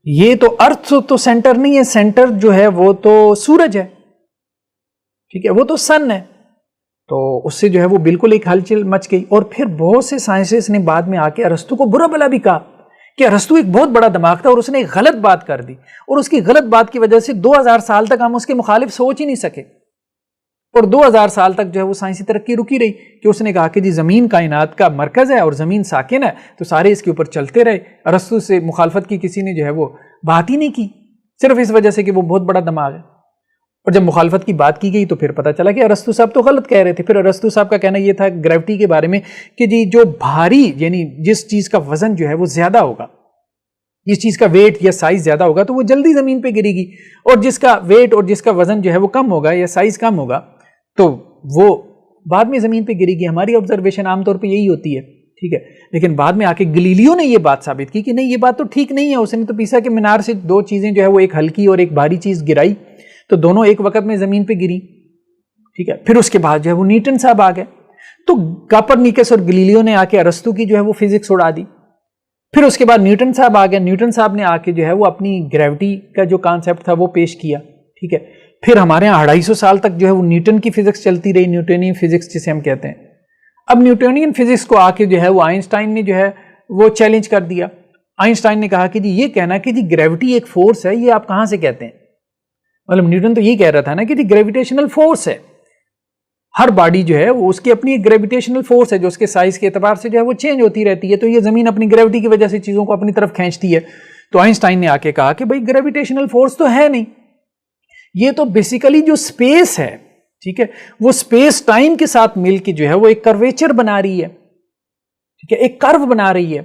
یہ تو ارتھ تو سینٹر نہیں ہے، سینٹر جو ہے وہ تو سورج ہے، ٹھیک ہے، وہ تو سن ہے۔ تو اس سے جو ہے وہ بالکل ایک ہلچل مچ گئی، اور پھر بہت سے سائنسسٹ نے بعد میں آ کے ارسطو کو برا بھلا بھی کہا کہ ارسطو ایک بہت بڑا دماغ تھا اور اس نے ایک غلط بات کر دی، اور اس کی غلط بات کی وجہ سے 2000 سال تک ہم اس کے مخالف سوچ ہی نہیں سکے، اور 2000 سال تک جو ہے وہ سائنسی ترقی رکی رہی کہ اس نے کہا کہ جی زمین کائنات کا مرکز ہے اور زمین ساکن ہے، تو سارے اس کے اوپر چلتے رہے۔ ارسطو سے مخالفت کی کسی نے جو ہے وہ بات ہی نہیں کی، صرف اس وجہ سے کہ وہ بہت بڑا دماغ ہے۔ اور جب مخالفت کی بات کی گئی تو پھر پتہ چلا کہ ارسطو صاحب تو غلط کہہ رہے تھے۔ پھر ارسطو صاحب کا کہنا یہ تھا گریوٹی کے بارے میں کہ جی جو بھاری، یعنی جس چیز کا وزن جو ہے وہ زیادہ ہوگا، جس چیز کا ویٹ یا سائز زیادہ ہوگا تو وہ جلدی زمین پہ گرے گی، اور جس کا ویٹ اور جس کا وزن جو ہے وہ کم ہوگا یا سائز کم ہوگا تو وہ بعد میں زمین پہ گرے گی۔ ہماری آبزرویشن عام طور پہ یہی ہوتی ہے ٹھیک ہے. لیکن بعد میں آ کے گلیلیو نے یہ بات ثابت کی کہ نہیں یہ بات تو ٹھیک نہیں ہے. اس نے تو پیسا کے مینار سے دو چیزیں جو ہے وہ ایک ہلکی اور ایک بھاری چیز گرائی تو دونوں ایک وقت میں زمین پہ گری. ٹھیک ہے. پھر اس کے بعد جو ہے وہ نیوٹن صاحب آ گئے تو کاپرنیکس اور گلیلیو نے آ کے ارسطو کی جو ہے وہ فزکس اڑا دی. پھر اس کے بعد نیوٹن صاحب آ گئے. نیوٹن صاحب نے آ کے جو ہے وہ اپنی گریوٹی کا جو کانسیپٹ تھا وہ پیش کیا. ٹھیک ہے. پھر ہمارے یہاں 250 سال تک جو ہے وہ نیوٹن کی فزکس چلتی رہی, نیوٹنین فزکس جسے ہم کہتے ہیں. اب نیوٹنین فزکس کو آ کے جو ہے وہ آئنسٹائن نے جو ہے وہ چیلنج کر دیا. آئنسٹائن نے کہا کہ جی یہ کہنا کہ جی گریوٹی ایک فورس ہے یہ آپ کہاں سے کہتے ہیں. مطلب نیوٹن تو یہ کہہ رہا تھا نا کہ جی گریویٹیشنل فورس ہے, ہر باڈی جو ہے وہ اس کی اپنی گریویٹیشنل فورس ہے جو اس کے سائز کے اعتبار سے جو ہے وہ چینج ہوتی رہتی ہے. تو یہ زمین اپنی گریوٹی کی وجہ سے چیزوں کو اپنی طرف کھینچتی ہے. تو آئنسٹائن نے آ کے کہا کہ بھائی گریویٹیشنل فورس تو ہے نہیں, یہ تو بیسیکلی جو اسپیس ہے, ٹھیک ہے, وہ اسپیس ٹائم کے ساتھ مل کے جو ہے وہ ایک کرویچر بنا رہی ہے. ٹھیک ہے, ایک کرو بنا رہی ہے.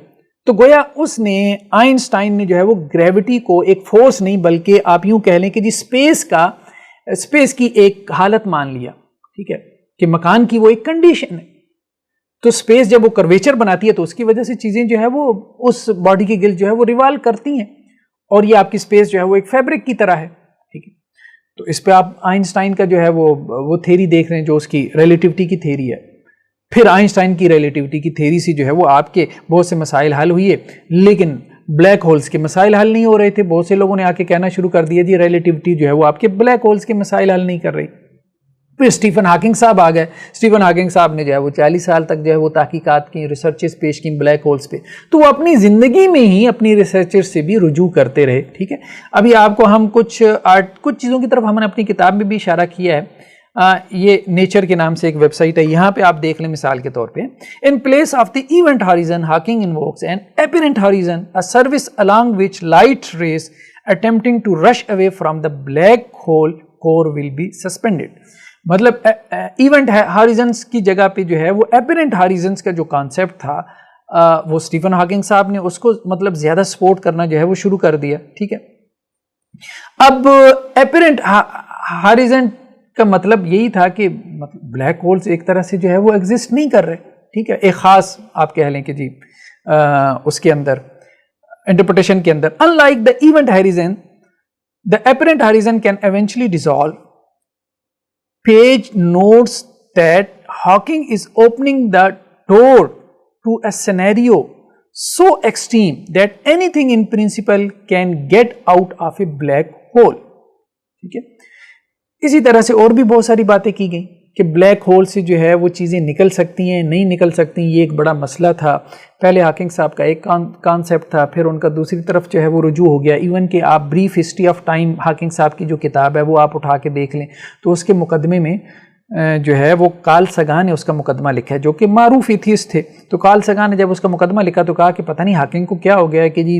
تو گویا اس نے آئنسٹائن نے جو ہے وہ گریوٹی کو ایک فورس نہیں بلکہ آپ یوں کہہ لیں کہ جی اسپیس کی ایک حالت مان لیا. ٹھیک ہے, کہ مکان کی وہ ایک کنڈیشن ہے. تو اسپیس جب وہ کرویچر بناتی ہے تو اس کی وجہ سے چیزیں جو ہے وہ اس باڈی کے گرد جو ہے وہ ریوالو کرتی ہیں اور یہ آپ کی اسپیس جو ہے وہ ایک فیبرک کی طرح ہے. ٹھیک ہے. تو اس پہ آپ آئنسٹائن کا جو ہے وہ تھیری دیکھ رہے ہیں جو اس کی ریلیٹیوٹی کی تھیری ہے. پھر آئنسٹائن کی ریلیٹیوٹی کی تھیری سے جو ہے وہ آپ کے بہت سے مسائل حل ہوئے, لیکن بلیک ہولز کے مسائل حل نہیں ہو رہے تھے. بہت سے لوگوں نے آ کے کہنا شروع کر دیا جی ریلیٹیوٹی جو ہے وہ آپ کے بلیک ہولز کے مسائل حل نہیں کر رہی. پھر اسٹیفن ہاکنگ صاحب آ گئے. اسٹیفن ہاکنگ صاحب نے جو ہے وہ 40 سال تک جو ہے وہ تحقیقات کی, ریسرچز پیش کی بلیک ہولز پہ. تو وہ اپنی زندگی میں ہی اپنی ریسرچز سے بھی رجوع کرتے رہے. ٹھیک ہے. ابھی آپ کو ہم کچھ چیزوں کی طرف ہم نے اپنی کتاب میں بھی اشارہ کیا ہے. یہ نیچر کے نام سے ایک ویب سائٹ ہے, یہاں پہ آپ دیکھ لیں مثال کے طور پہ. In place of the event horizon Hawking invokes an apparent horizon a surface along which light rays attempting to rush away from the black hole core will be suspended. مطلب ایونٹ ہاریزنس کی جگہ پہ جو ہے وہ اپیرنٹ ہاریزنس کا جو concept تھا وہ اسٹیفن ہاکنگ صاحب نے اس کو مطلب زیادہ سپورٹ کرنا جو ہے وہ شروع کر دیا. ٹھیک ہے. اب اپیرنٹ ہاریزن کا مطلب یہی تھا کہ بلیک ہولز ایک طرح سے جو ہے وہ ایگزسٹ نہیں کر رہے. ٹھیک ہے. ایک خاص آپ کہہ لیں کہ جی اس کے اندر انٹرپریٹیشن کے اندر unlike the event horizon the apparent horizon can eventually dissolve. Page notes that Hawking is opening the door to a scenario so extreme that anything in principle can get out of a black hole. ٹھیک ہے. اسی طرح سے اور بھی بہت ساری باتیں کی گئیں کہ بلیک ہول سے جو ہے وہ چیزیں نکل سکتی ہیں نہیں نکل سکتی. یہ ایک بڑا مسئلہ تھا. پہلے ہاکنگ صاحب کا ایک کانسیپٹ تھا, پھر ان کا دوسری طرف جو ہے وہ رجوع ہو گیا. ایون کہ آپ brief history of time Hawking صاحب کی جو کتاب ہے وہ آپ اٹھا کے دیکھ لیں تو اس کے مقدمے میں جو ہے وہ کارل ساگان نے اس کا مقدمہ لکھا ہے جو کہ معروف ایتھیسٹ تھے. تو کارل ساگان نے جب اس کا مقدمہ لکھا تو کہا کہ پتہ نہیں ہاکنگ کو کیا ہو گیا ہے کہ جی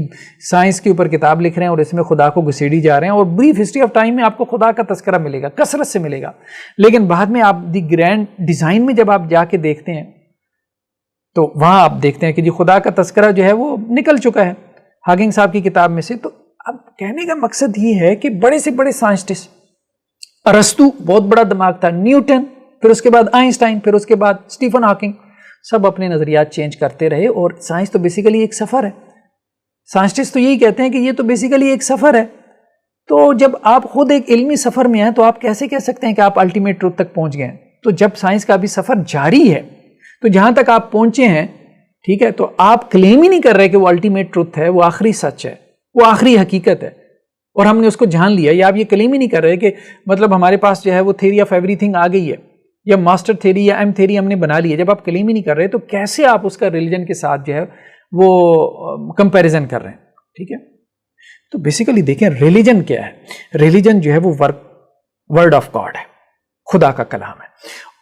سائنس کے اوپر کتاب لکھ رہے ہیں اور اس میں خدا کو گھسیڑی جا رہے ہیں, اور بریف ہسٹری آف ٹائم میں آپ کو خدا کا تذکرہ ملے گا, کثرت سے ملے گا. لیکن بعد میں آپ دی گرینڈ ڈیزائن میں جب آپ جا کے دیکھتے ہیں تو وہاں آپ دیکھتے ہیں کہ جی خدا کا تذکرہ جو ہے وہ نکل چکا ہے ہاکنگ صاحب کی کتاب میں سے. تو اب کہنے کا مقصد یہ ہے کہ بڑے سے بڑے سائنسٹسٹ, ارسطو بہت بڑا دماغ تھا, نیوٹن, پھر اس کے بعد آئنسٹائن, پھر اس کے بعد اسٹیفن ہاکنگ, سب اپنے نظریات چینج کرتے رہے. اور سائنس تو بیسیکلی ایک سفر ہے. سائنسٹسٹ تو یہی کہتے ہیں کہ یہ تو بیسیکلی ایک سفر ہے. تو جب آپ خود ایک علمی سفر میں ہیں تو آپ کیسے کہہ سکتے ہیں کہ آپ الٹیمیٹ ٹروتھ تک پہنچ گئے ہیں؟ تو جب سائنس کا بھی سفر جاری ہے تو جہاں تک آپ پہنچے ہیں, ٹھیک ہے, تو آپ کلیم ہی نہیں کر رہے کہ وہ الٹیمیٹ ٹروتھ ہے, وہ آخری سچ ہے, وہ آخری حقیقت ہے اور ہم نے اس کو جان لیا. یا آپ یہ کلیم ہی نہیں کر رہے کہ مطلب ہمارے پاس جو ہے وہ تھیوری آف ایوری تھنگ آ گئی ہے یا ماسٹر تھیوری یا ایم تھیوری ہم نے بنا لی ہے. جب آپ کلیم ہی نہیں کر رہے تو کیسے آپ اس کا ریلیجن کے ساتھ جو ہے وہ کمپیریزن کر رہے ہیں؟ ٹھیک ہے. تو بیسیکلی دیکھیں ریلیجن کیا ہے. ریلیجن جو ہے وہ ورڈ آف گاڈ ہے, خدا کا کلام ہے.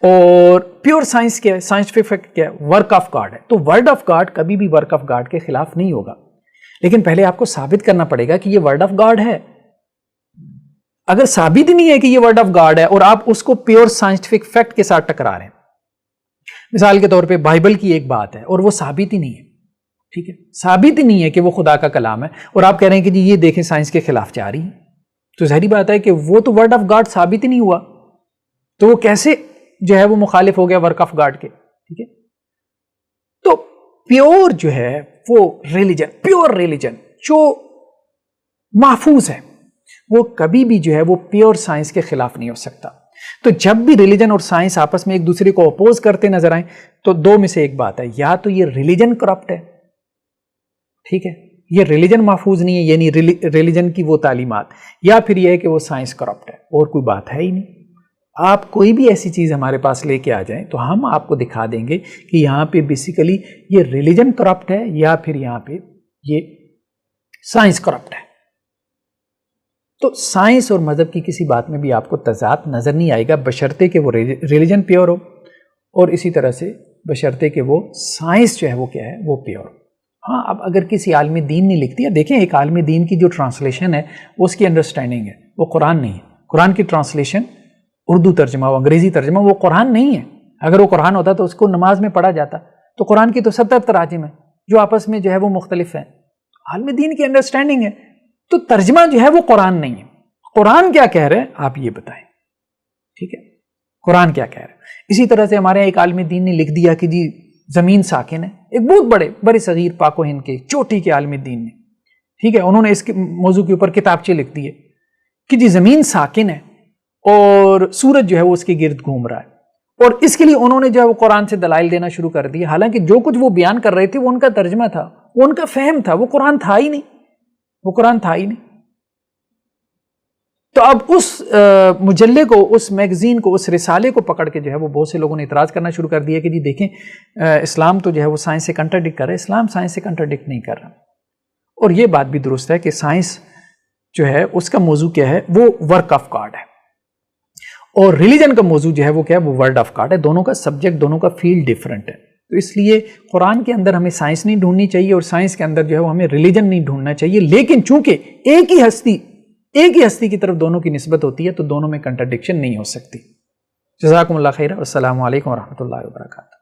اور پیور سائنس کیا ہے, سائنٹیفک فیکٹ کیا ہے, ورک آف گاڈ ہے. تو ورڈ آف گاڈ کبھی بھی ورک آف گاڈ کے خلاف نہیں ہوگا, لیکن پہلے آپ کو ثابت کرنا پڑے گا کہ یہ ورڈ آف گاڈ ہے. اگر ثابت ہی نہیں ہے کہ یہ ورڈ آف گاڈ ہے اور آپ اس کو پیور سائنٹیفک فیکٹ کے ساتھ ٹکرا رہے ہیں, مثال کے طور پہ بائبل کی ایک بات ہے اور وہ ثابت ہی نہیں ہے, ٹھیک ہے, ثابت ہی نہیں ہے کہ وہ خدا کا کلام ہے, اور آپ کہہ رہے ہیں کہ جی یہ دیکھیں سائنس کے خلاف جا رہی ہے, تو ظاہری بات ہے کہ وہ تو ورڈ آف گاڈ ثابت ہی نہیں ہوا, تو وہ کیسے جو ہے وہ مخالف ہو گیا ورک آف گاڈ کے. ٹھیک ہے. تو پیور جو ہے وہ ریلیجن، پیور ریلیجن جو محفوظ ہے، وہ کبھی بھی جو ہے وہ پیور سائنس کے خلاف نہیں ہو سکتا. تو جب بھی ریلیجن اور سائنس آپس میں ایک دوسرے کو اپوز کرتے نظر آئیں تو دو میں سے ایک بات ہے، یا تو یہ ریلیجن کرپٹ ہے، ٹھیک ہے، یہ ریلیجن محفوظ نہیں ہے یعنی ریلیجن کی وہ تعلیمات، یا پھر یہ ہے کہ وہ سائنس کرپٹ ہے، اور کوئی بات ہے ہی نہیں. آپ کوئی بھی ایسی چیز ہمارے پاس لے کے آ جائیں تو ہم آپ کو دکھا دیں گے کہ یہاں پہ بیسیکلی یہ ریلیجن کرپٹ ہے یا پھر یہاں پہ یہ سائنس کرپٹ ہے. تو سائنس اور مذہب کی کسی بات میں بھی آپ کو تضاد نظر نہیں آئے گا، بشرطے کہ وہ ریلیجن پیور ہو، اور اسی طرح سے بشرطے کہ وہ سائنس جو ہے وہ کیا ہے وہ پیور ہو. ہاں اب اگر کسی عالم دین نے لکھ دیا، دیکھیں ایک عالم دین کی جو ٹرانسلیشن ہے اس کی انڈرسٹینڈنگ ہے، وہ قرآن نہیں ہے. قرآن کی ٹرانسلیشن اردو ترجمہ و انگریزی ترجمہ وہ قرآن نہیں ہے. اگر وہ قرآن ہوتا تو اس کو نماز میں پڑھا جاتا. تو قرآن کی تو 70 تراجم ہیں جو آپس میں جو ہے وہ مختلف ہیں. عالم دین کی انڈرسٹینڈنگ ہے، تو ترجمہ جو ہے وہ قرآن نہیں ہے. قرآن کیا کہہ رہے ہیں آپ یہ بتائیں، ٹھیک ہے، قرآن کیا کہہ رہے ہیں. اسی طرح سے ہمارے ایک عالم دین نے لکھ دیا کہ جی زمین ساکن ہے، ایک بہت بڑے صغیر پاک و ہند کے چوٹی کے عالم دین نے، ٹھیک ہے، انہوں نے اس کے موضوع کے اوپر کتابچے لکھ دیے کہ جی زمین ساکن ہے اور سورج جو ہے وہ اس کے گرد گھوم رہا ہے، اور اس کے لیے انہوں نے جو ہے وہ قرآن سے دلائل دینا شروع کر دی. حالانکہ جو کچھ وہ بیان کر رہے تھے وہ ان کا ترجمہ تھا، وہ ان کا فہم تھا، وہ قرآن تھا ہی نہیں، وہ قرآن تھا ہی نہیں. تو اب اس مجلے کو، اس میگزین کو، اس رسالے کو پکڑ کے جو ہے وہ بہت سے لوگوں نے اعتراض کرنا شروع کر دیا کہ جی دیکھیں اسلام تو جو ہے وہ سائنس سے کنٹراڈکٹ کر رہا ہے. اسلام سائنس سے کنٹراڈکٹ نہیں کر رہا، اور یہ بات بھی درست ہے کہ سائنس جو ہے اس کا موضوع کیا ہے، وہ ورک آف گاڈ ہے، اور ریلیجن کا موضوع جو ہے وہ کیا ہے، وہ ورڈ آف گاڈ ہے. دونوں کا سبجیکٹ، دونوں کا فیلڈ ڈیفرنٹ ہے. تو اس لیے قرآن کے اندر ہمیں سائنس نہیں ڈھونڈنی چاہیے اور سائنس کے اندر جو ہے وہ ہمیں ریلیجن نہیں ڈھونڈنا چاہیے. لیکن چونکہ ایک ہی ہستی کی طرف دونوں کی نسبت ہوتی ہے تو دونوں میں کنٹراڈکشن نہیں ہو سکتی. جزاکم اللہ خیر، والسلام علیکم ورحمۃ اللہ وبرکاتہ.